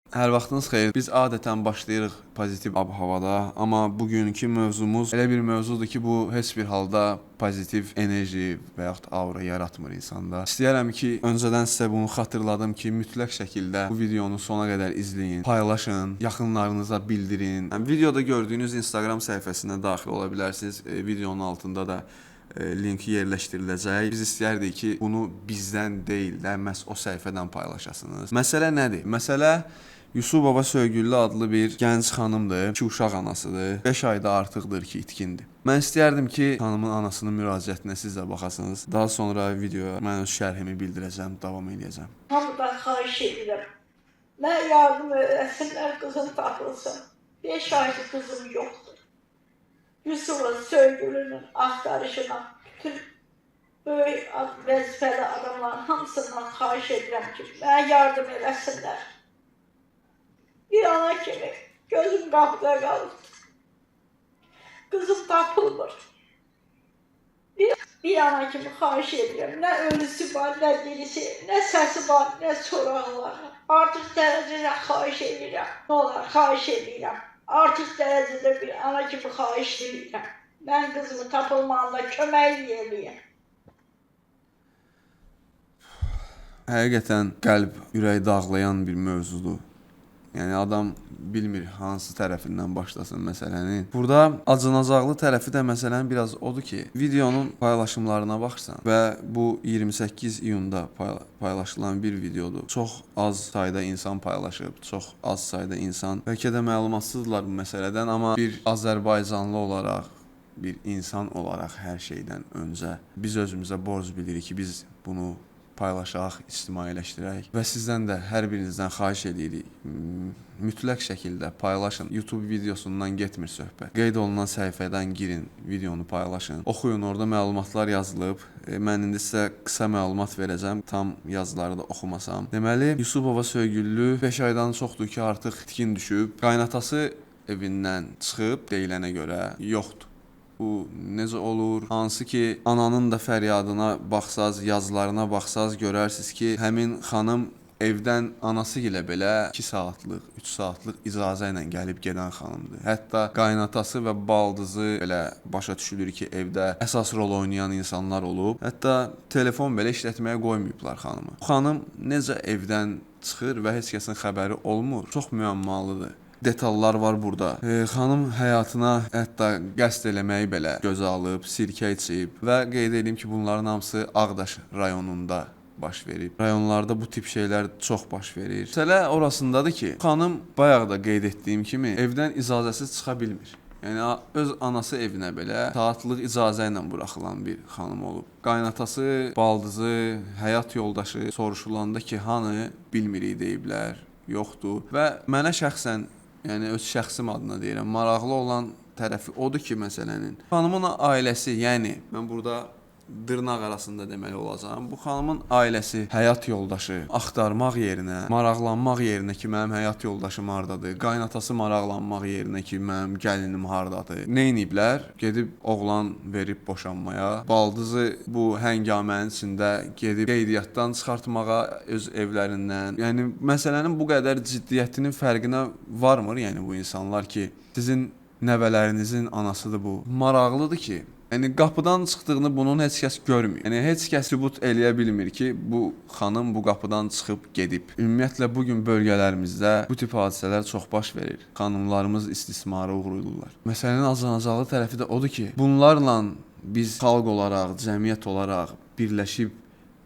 Hər vaxtınız xeyir. Biz adətən başlayırıq pozitiv ab-havada, amma bugünkü mövzumuz elə bir mövzudur ki, bu heç bir halda pozitiv enerji və yaxud aura yaratmır insanda. İstəyirəm ki, öncədən sizə bunu xatırladım ki, mütləq şəkildə bu videonu sona qədər izləyin, paylaşın, yaxınlarınıza bildirin. Videoda gördüyünüz Instagram səhifəsinə daxil ola bilərsiniz. Videonun altında da linki yerləşdiriləcək. Biz istəyərdik ki, bunu bizdən deyil də, məhz o səhifədən paylaşasınız. Məsələ nədir? Məsələ Yusubova Söygüllü adlı bir gənc xanımdır, 2 uşaq anasıdır. 5 ayda artıqdır ki, itkindir. Mən istəyərdim ki, xanımın anasının müraciətinə siz də baxasınız. Daha sonra videoya mən öz şərhimi bildirəcəm, davam edəcəm. Hamıdan xahiş edirəm. Mən yardım etsinlər, qızım tapılsın. 5 aydır qızım yoxdur. Yusuf'un Söygülü'nün axtarışına bütün böyük vəzifəli adamların hamısından xahiş edirəm ki, mənə yardım eləsinlər. Bir ana kimi gözüm qapıda qalır. Kızım tapılmır. Bir ana kimi xahiş edirəm. Nə ölüsü var, nə dirisi, nə səsi var, nə sorağı var. Artıq dərəcədə xahiş edirəm. Nə olar, xahiş edirəm. Artıq dərəcədə bir ana kimi xahiş edirəm. Mən qızımı tapılmağında kömək eləyəm. Həqiqətən qəlb, ürək dağlayan bir mövzudur. Yəni adam bilmir hansı tərəfindən başlasın məsələnin. Burada acınacaqlı tərəfi də məsələnin biraz odur ki, videonun paylaşımlarına baxırsan və bu 28 iyunda paylaşılan bir videodur. Çox az sayda insan paylaşıb, çox az sayda insan bəlkə də məlumatsızdırlar bu məsələdən, amma bir Azərbaycanlı olaraq, bir insan olaraq hər şeydən öncə biz özümüzə borc bilirik ki, biz bunu paylaşaq, ictimailəşdirək və sizdən də hər birinizdən xahiş edirik. Mütləq şəkildə paylaşın. YouTube videosundan getmir söhbət. Qeyd olunan səhifədən girin, videonu paylaşın. Oxuyun, orada məlumatlar yazılıb. Mən indi sizə qısa məlumat verəcəm, tam yazıları da oxumasam. Deməli, Yusubova Söygüllü 5 aydan çoxdur ki, artıq itkin düşüb. Qaynatası evindən çıxıb, deyilənə görə yoxdur. Bu necə olur? Hansı ki, ananın da fəryadına baxsaz, yazılarına baxsaz görərsiniz ki, həmin xanım evdən anası ilə belə 2 saatlıq, 3 saatlıq icazə ilə gəlib gedən xanımdır. Hətta qaynatası və baldızı belə başa düşülür ki, evdə əsas rol oynayan insanlar olub. Hətta telefon belə işlətməyə qoymayıblar xanımı. Bu xanım necə evdən çıxır və heç kəsin xəbəri olmur? Çox müəmmalıdır. Detallar var burada. Xanım həyatına hətta qəsd eləməyi belə gözə alıb, sirkə içib və qeyd edeyim ki, bunların hamısı Ağdaş rayonunda baş verib. Rayonlarda bu tip şeylər çox baş verir. Məsələ orasındadır ki, xanım bayaq da qeyd etdiyim kimi evdən icazəsiz çıxa bilmir. Yəni öz anası evinə belə saatlıq icazə ilə buraxılan bir xanım olub. Qaynatası, baldızı, həyat yoldaşı soruşulanda ki, hanı bilmirik deyiblər, yoxdur və mənə şəxsən, yəni öz şəxsim adına deyirəm, maraqlı olan tərəfi odur ki, məsələnin xanımın ailəsi, yəni mən burada dırnaq arasında deməli olacağam. Bu xanımın ailəsi həyat yoldaşı axtarmaq yerinə, maraqlanmaq yerinə ki, mənim həyat yoldaşım hardadır, qaynatası maraqlanmaq yerinə ki, mənim gəlinim hardadır. Nə ediblər? Gedib oğlan verib boşanmaya. Baldızı bu həngamənin içində gedib qeydiyyatdan çıxartmağa öz evlərindən. Yəni məsələnin bu qədər ciddiyyətinin fərqinə varmır, yəni bu insanlar ki, sizin nəvələrinizin anasıdır bu. Maraqlıdır ki, yəni qapıdan çıxdığını bunun heç kəs görmür. Yəni heç kəs sübut eləyə bilmir ki, bu xanım bu qapıdan çıxıb gedib. Ümumiyyətlə bu gün bölgələrimizdə bu tip hadisələr çox baş verir. Xanımlarımız istismara uğrayırlar. Məsələnin acınacaqlı tərəfi də odur ki, bunlarla biz xalq olaraq, cəmiyyət olaraq birləşib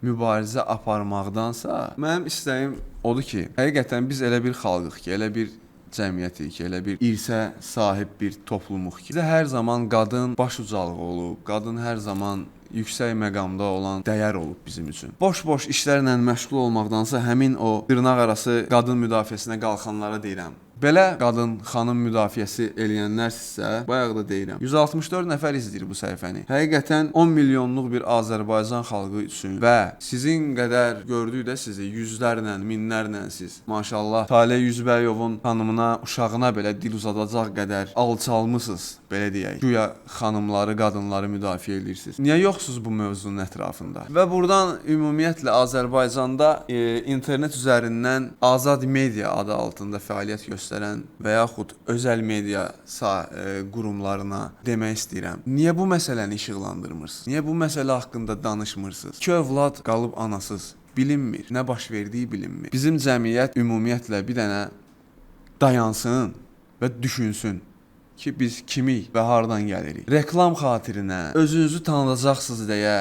mübarizə aparmaqdansa, mənim istəyim odur ki, həqiqətən biz elə bir xalqıq ki, elə bir cəmiyyəti ki, elə bir irsə sahib bir toplumuq ki, bizə hər zaman qadın başucalığı olub, qadın hər zaman yüksək məqamda olan dəyər olub bizim üçün. Boş-boş işlərlə məşğul olmaqdansa həmin o dırnaq arası qadın müdafiəsinə qalxanlara deyirəm, Belə qadın, xanım müdafiəsi eləyənlərsə, bayaq da deyirəm, 164 nəfər izləyir bu səhifəni. Həqiqətən 10 milyonluq bir Azərbaycan xalqı üçün və sizin qədər gördük də sizi yüzlərlə, minlərlə siz. Maşallah, Taleh Yüzbəyovun xanımına, uşağına belə dil uzadacaq qədər alçalmısınız, belə deyək. Güya xanımları, qadınları müdafiə edirsiniz. Niyə yoxsuz bu mövzunun ətrafında? Və buradan ümumiyyətlə Azərbaycanda internet üzərindən azad media adı altında fəaliyyət göstərən və yaxud özəl media qurumlarına demək istəyirəm. Niyə bu məsələni işıqlandırmırsınız? Niyə bu məsələ haqqında danışmırsınız? İki övlad qalıb anasız, bilinmir, nə baş verdiyi bilinmir. Bizim cəmiyyət ümumiyyətlə bir dənə dayansın və düşünsün ki, biz kimik və hardan gəlirik. Reklam xatirinə özünüzü tanıdacaqsınız deyə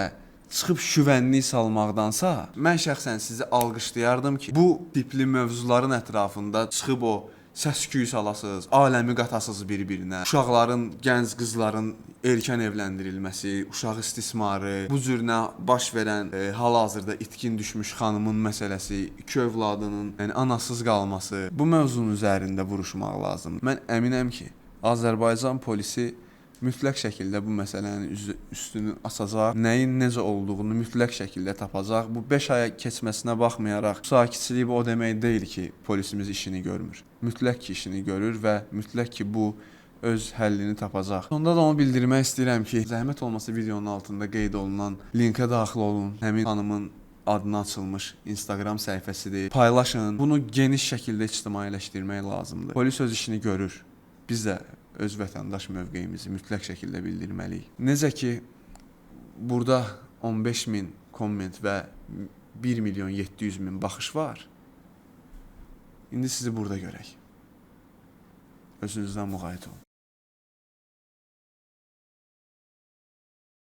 çıxıb şüvənlik salmaqdansa, mən şəxsən sizi alqışlayardım ki, bu tipli mövzuların ətrafında çıxıb o səs-küy salasınız, aləmi qatasınız bir-birinə. Uşaqların, gənc qızların erkən evləndirilməsi, uşaq istismarı, bu cürünə baş verən hal-hazırda itkin düşmüş xanımın məsələsi, iki övladının anasız qalması, bu mövzunun üzərində vuruşmaq lazımdır. Mən əminəm ki, Azərbaycan polisi mütləq şəkildə bu məsələnin üstünü açacaq, nəyin necə olduğunu mütləq şəkildə tapacaq. Bu 5 aya keçməsinə baxmayaraq, sakitçilik o demək deyil ki, polisimiz işini görmür. Mütləq ki, işini görür və mütləq ki, bu öz həllini tapacaq. Sonda da onu bildirmək istəyirəm ki, zəhmət olmasa videonun altında qeyd olunan linkə daxil olun. Həmin xanımın adına açılmış Instagram səhifəsidir. Paylaşın. Bunu geniş şəkildə ictimailəşdirmək lazımdır. Polis öz işini görür. Biz də öz vətəndaş mövqeyimizi mütləq şəkildə bildirməliyik. Necə ki, burada 15 min komment və 1 milyon 700 min baxış var. İndi sizi burada görək. Özünüzdən müğayət olun.